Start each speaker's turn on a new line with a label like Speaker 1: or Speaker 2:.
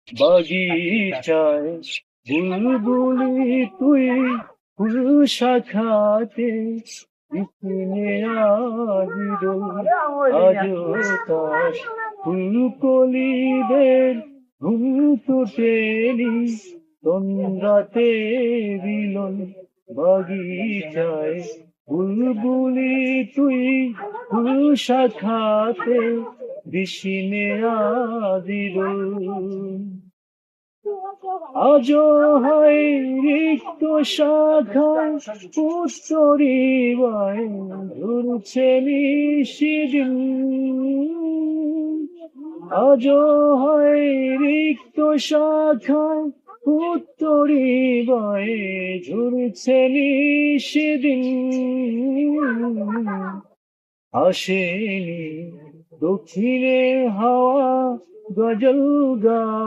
Speaker 1: বাগিচায় বুলবুলি তুই ফুল শাখাতে পিছনে আজিরো আজও তার ফুলকলিদের ঘুম ফুটেনি তন্দ্রাতে বিলন বাগিচায় বুলবুলি তুই ফুল শাখাতে বিছিনে আজিরো আজও হয় রিক্ত শাখায় উত্তরিবায় ঘুরছে নিশিদিন আজও হয় রিক্ত শাখায় উত্তরিবায় ঝুরছে নিশিদিন আসেনি দক্ষিণের হাওয়া গজল গা